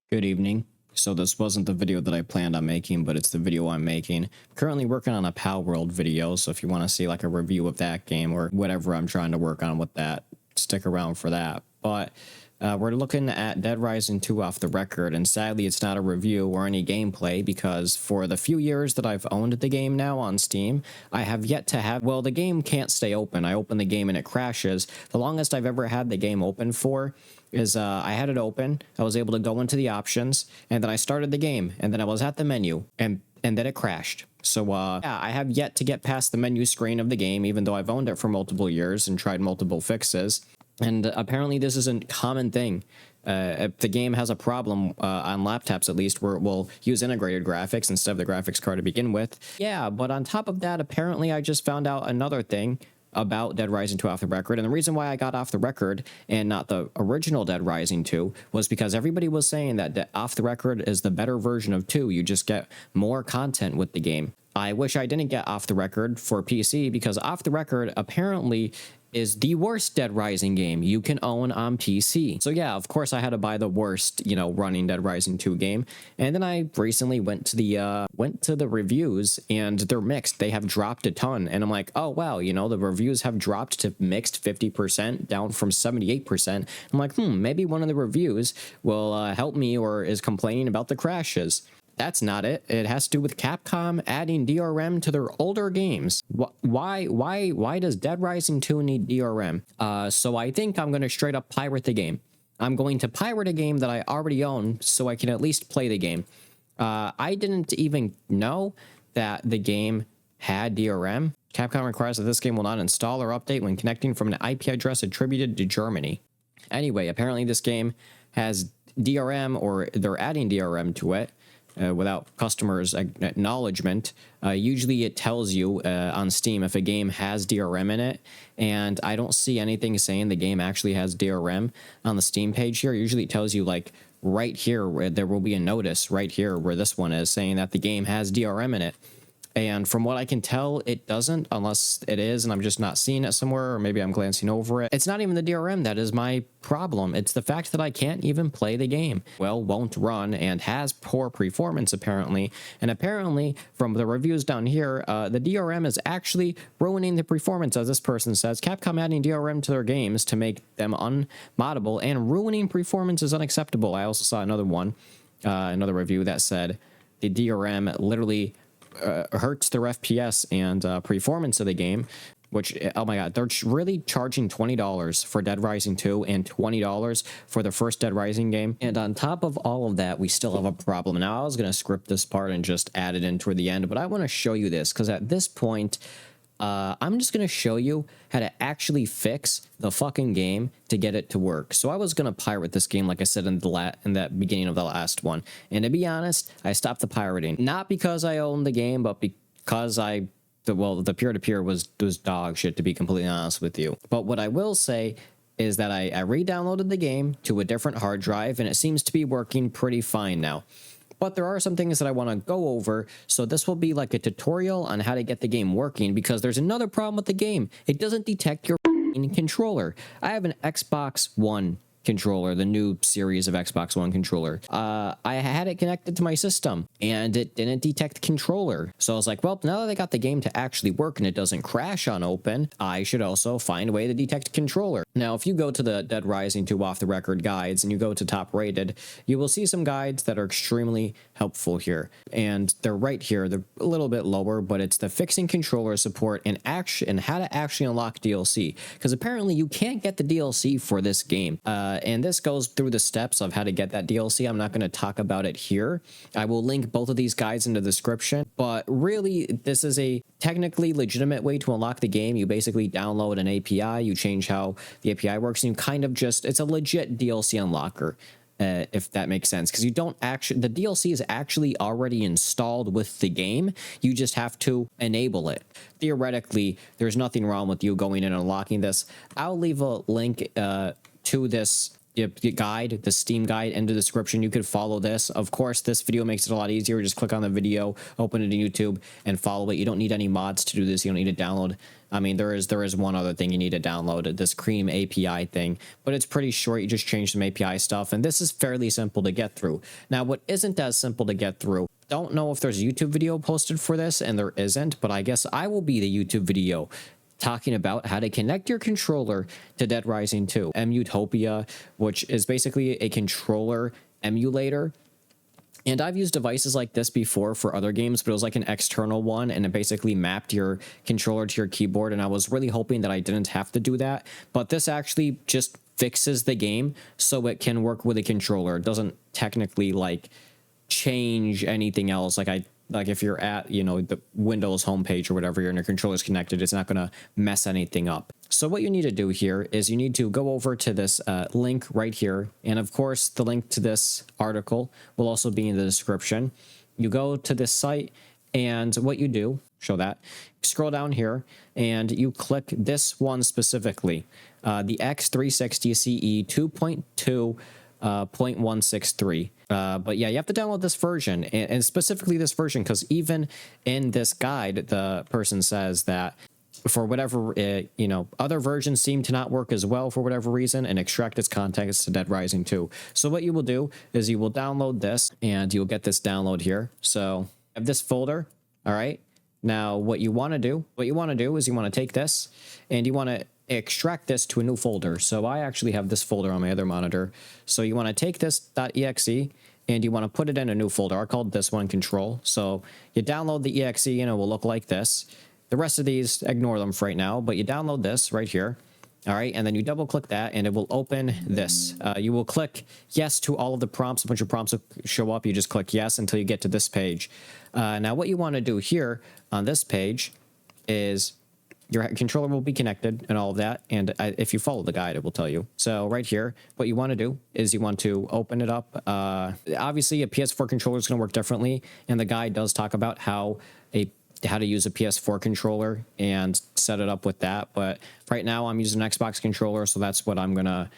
Good evening. So this wasn't the video that I planned on making, but it's the video I'm making. Currently working on a Pal World video, so if you want to see like a review of that game or whatever I'm trying to work on with that, stick around for that. But we're looking at Dead Rising 2 off the record, and sadly it's not a review or any gameplay because for the few years that I've owned the game now on Steam, I have yet to have, well, the game can't stay open. I open the game and it crashes. The longest I've ever had the game open for is I had it open, I was able to go into the options, and then I started the game, and then I was at the menu, and then it crashed. So yeah, I have yet to get past the menu screen of the game, even though I've owned it for multiple years and tried multiple fixes. And apparently this is a common thing. If the game has a problem on laptops, at least, where it will use integrated graphics instead of the graphics card to begin with. Yeah, but on top of that, apparently I just found out another thing about Dead Rising 2 off the record. And the reason why I got off the record and not the original Dead Rising 2 was because everybody was saying that off the record is the better version of 2. You just get more content with the game. I wish I didn't get off the record for PC because off the record apparently is the worst Dead Rising game you can own on PC. So yeah, of course I had to buy the worst, running Dead Rising 2 game. And then I recently went to the reviews and they're mixed. They have dropped a ton. And I'm like, oh wow, the reviews have dropped to mixed 50%, down from 78%. I'm like, maybe one of the reviews will help me or is complaining about the crashes. That's not it. It has to do with Capcom adding DRM to their older games. Why does Dead Rising 2 need DRM? So I think I'm going to straight up pirate the game. I'm going to pirate a game that I already own so I can at least play the game. I didn't even know that the game had DRM. Capcom requires that this game will not install or update when connecting from an IP address attributed to Germany. Anyway, apparently this game has DRM, or they're adding DRM to it. Without customers' acknowledgement. Usually it tells you on Steam if a game has DRM in it, and I don't see anything saying the game actually has DRM on the Steam page here. Usually it tells you like right here where there will be a notice right here where this one is saying that the game has DRM in it. And from what I can tell, it doesn't, unless it is, and I'm just not seeing it somewhere, or maybe I'm glancing over it. It's not even the DRM that is my problem. It's the fact that I can't even play the game. Well, won't run, and has poor performance, apparently. And apparently, from the reviews down here, the DRM is actually ruining the performance, as this person says. Capcom adding DRM to their games to make them unmoddable, and ruining performance is unacceptable. I also saw another one, another review that said the DRM literally hurts their FPS and performance of the game, which, oh my god, they're really charging $20 for Dead Rising 2 and $20 for the first Dead Rising game. And on top of all of that, we still have a problem. Now, I was going to script this part and just add it in toward the end, but I want to show you this because at this point, I'm just going to show you how to actually fix the fucking game to get it to work. So I was going to pirate this game, like I said in that beginning of the last one. And to be honest, I stopped the pirating. Not because I owned the game, but because the peer-to-peer was dog shit, to be completely honest with you. But what I will say is that I re-downloaded the game to a different hard drive, and it seems to be working pretty fine now. But there are some things that I want to go over, so this will be like a tutorial on how to get the game working, because there's another problem with the game. It doesn't detect your controller. I have an Xbox One controller, the new series of Xbox One controller. I had it connected to my system, and it didn't detect controller. So I was like, well, now that I got the game to actually work and it doesn't crash on open, I should also find a way to detect controller. Now, if you go to the Dead Rising 2 off the record guides and you go to top rated, you will see some guides that are extremely helpful here. And they're right here. They're a little bit lower, but it's the fixing controller support and how to actually unlock DLC. Because apparently you can't get the DLC for this game. And this goes through the steps of how to get that DLC. I'm not going to talk about it here. I will link both of these guides in the description. But really, this is a technically legitimate way to unlock the game. You basically download an API, you change how the API works, and you kind of it's a legit DLC unlocker. If that makes sense, because you don't actually, the DLC is actually already installed with the game. You just have to enable it. Theoretically, there's nothing wrong with you going in and unlocking this. I'll leave a link to this guide, the Steam guide in the description. You could follow this. Of course, this video makes it a lot easier. Just click on the video, open it in YouTube, and follow it. You don't need any mods to do this. You don't need to download. I mean, there is one other thing you need to download, this Cream API thing, but it's pretty short. You just change some API stuff, and this is fairly simple to get through. Now, what isn't as simple to get through, don't know if there's a YouTube video posted for this, and there isn't, but I guess I will be the YouTube video talking about how to connect your controller to Dead Rising 2. Emutopia, which is basically a controller emulator. And I've used devices like this before for other games, but it was like an external one, and it basically mapped your controller to your keyboard, and I was really hoping that I didn't have to do that. But this actually just fixes the game so it can work with a controller. It doesn't technically like change anything else. Like if you're at, you know, the Windows homepage or whatever, and your controller's connected, it's not going to mess anything up. So what you need to do here is you need to go over to this link right here. And of course, the link to this article will also be in the description. You go to this site, and what you do, show that, scroll down here, and you click this one specifically, the X360 CE 2.2 0.163. But yeah, you have to download this version, and specifically this version, because even in this guide, the person says that for whatever, you know, other versions seem to not work as well for whatever reason, and extract its contents to Dead Rising 2. So what you will do is you will download this, and you'll get this download here. So I have this folder. All right. Now what you want to do is you want to take this, and you want to extract this to a new folder. So I actually have this folder on my other monitor. So you want to take this .exe, and you want to put it in a new folder. I called this one control. So you download the exe, and it will look like this. The rest of these, ignore them for right now, but you download this right here. All right, and then you double click that, and it will open this. You will click yes to all of the prompts. A bunch of prompts will show up. You just click yes until you get to this page. Now what you want to do here on this page is your controller will be connected and all of that. And if you follow the guide, it will tell you. So right here, what you want to do is you want to open it up. Obviously, a PS4 controller is going to work differently. And the guide does talk about how to use a PS4 controller and set it up with that. But right now I'm using an Xbox controller. So that's what I'm going to,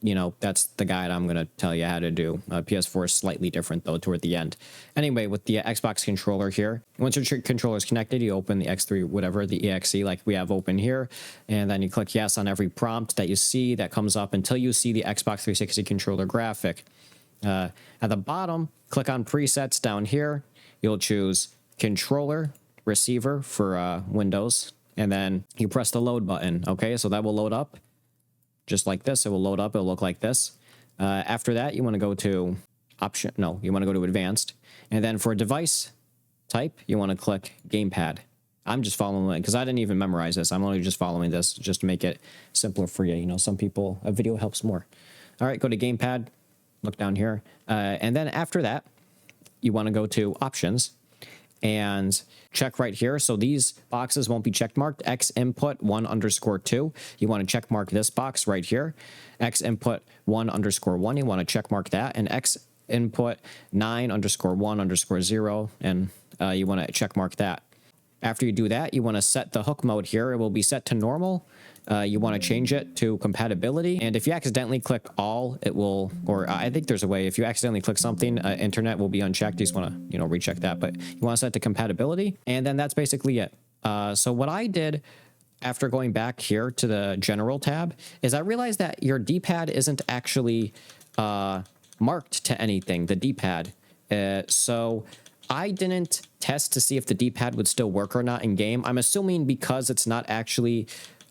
you know, that's the guide I'm going to tell you how to do. PS4 is slightly different, though, toward the end. Anyway, with the Xbox controller here, once your controller is connected, you open the X3, whatever, the EXE, like we have open here, and then you click yes on every prompt that you see that comes up until you see the Xbox 360 controller graphic. At the bottom, click on presets down here. You'll choose controller, receiver for Windows, and then you press the load button. Okay, so that will load up. Just like this, it will load up. It'll look like this. After that, you want to go to you want to go to advanced. And then for device type, you want to click gamepad. I'm just following it because I didn't even memorize this. I'm only just following this just to make it simpler for you. You know, some people, a video helps more. All right, go to gamepad, look down here. And then after that, you want to go to options and check right here. So these boxes won't be check marked. X input 1_2. You want to check mark this box right here. X input 1_1. You want to check mark that. And X input 9_1_0. And you want to check mark that. After you do that, you want to set the hook mode here. It will be set to normal. You want to change it to compatibility. And if you accidentally click all, it will, or I think there's a way, if you accidentally click something, internet will be unchecked. You just want to, you know, recheck that, but you want to set to compatibility. And then that's basically it. So what I did after going back here to the general tab is I realized that your D-pad isn't actually marked to anything, the D-pad. So I didn't test to see if the D-pad would still work or not in game. I'm assuming because it's not actually,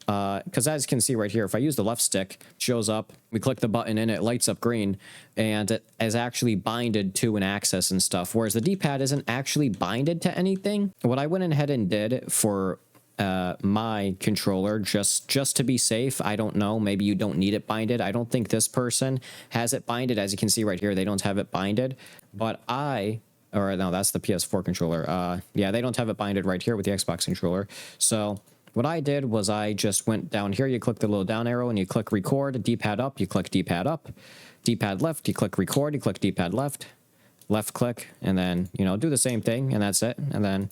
because as you can see right here, if I use the left stick, it shows up, we click the button and it lights up green, and it is actually binded to an axis and stuff, whereas the D-pad isn't actually binded to anything. What I went ahead and did for my controller, just to be safe, I don't know, maybe you don't need it binded. I don't think this person has it binded. As you can see right here, they don't have it binded, but or no, that's the PS4 controller. Yeah, they don't have it binded right here with the Xbox controller. So what I did was I just went down here. You click the little down arrow and you click record. D-pad up, you click D-pad up. D-pad left, you click record. You click D-pad left. Left click, and then, you know, do the same thing, and that's it. And then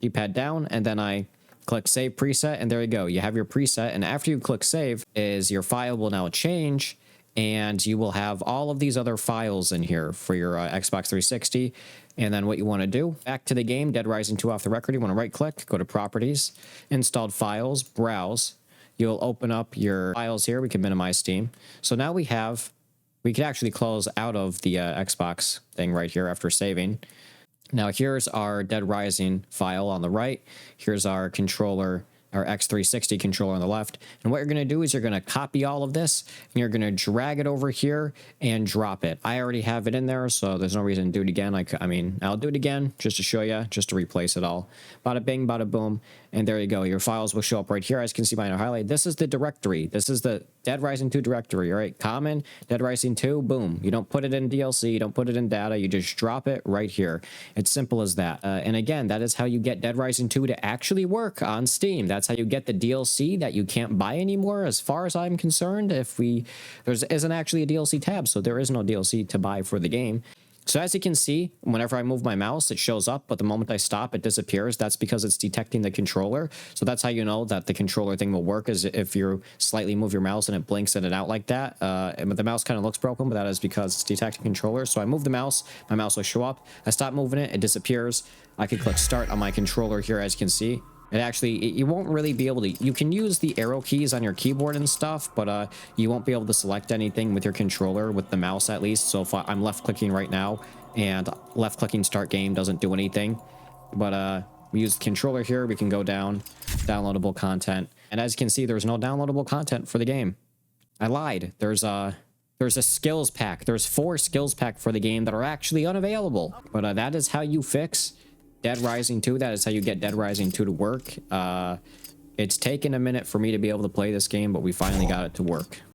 D-pad down, and then I click save preset, and there you go. You have your preset, and after you click save, your file will now change and you will have all of these other files in here for your Xbox 360. And then what you want to do, back to the game, Dead Rising 2 off the record, you want to right click, go to properties, installed files, browse. You'll open up your files here. We can minimize Steam. So now we can actually close out of the Xbox thing right here after saving. Now here's our Dead Rising file on the right. Here's our controller, our X360 controller on the left. And what you're going to do is you're going to copy all of this and you're going to drag it over here and drop it. I already have it in there, so there's no reason to do it again. I mean, I'll do it again just to show you, just to replace it all. Bada bing, bada boom. And there you go. Your files will show up right here. As you can see by the highlight, this is the directory. This is the Dead Rising 2 directory. All right, common, Dead Rising 2, boom. You don't put it in DLC, you don't put it in data, you just drop it right here. It's simple as that. And again, that is how you get Dead Rising 2 to actually work on Steam. That's how you get the DLC that you can't buy anymore, as far as I'm concerned. There isn't actually a DLC tab, so there is no DLC to buy for the game. So as you can see, whenever I move my mouse, it shows up, but the moment I stop, it disappears. That's because it's detecting the controller. So that's how you know that the controller thing will work, is if you slightly move your mouse and it blinks in and out like that. But the mouse kind of looks broken, but that is because it's detecting controller. So I move the mouse, my mouse will show up. I stop moving it, it disappears. I can click start on my controller here, as you can see. You won't really be able to, you can use the arrow keys on your keyboard and stuff, but you won't be able to select anything with your controller, with the mouse at least. So if I'm left clicking right now and left clicking start game doesn't do anything, but we use the controller here, we can go down, downloadable content. And as you can see, there's no downloadable content for the game. I lied. There's a skills pack. There's 4 skills pack for the game that are actually unavailable. But that is how you fix Dead Rising 2. That is how you get Dead Rising 2 to work. It's taken a minute for me to be able to play this game, but we finally got it to work.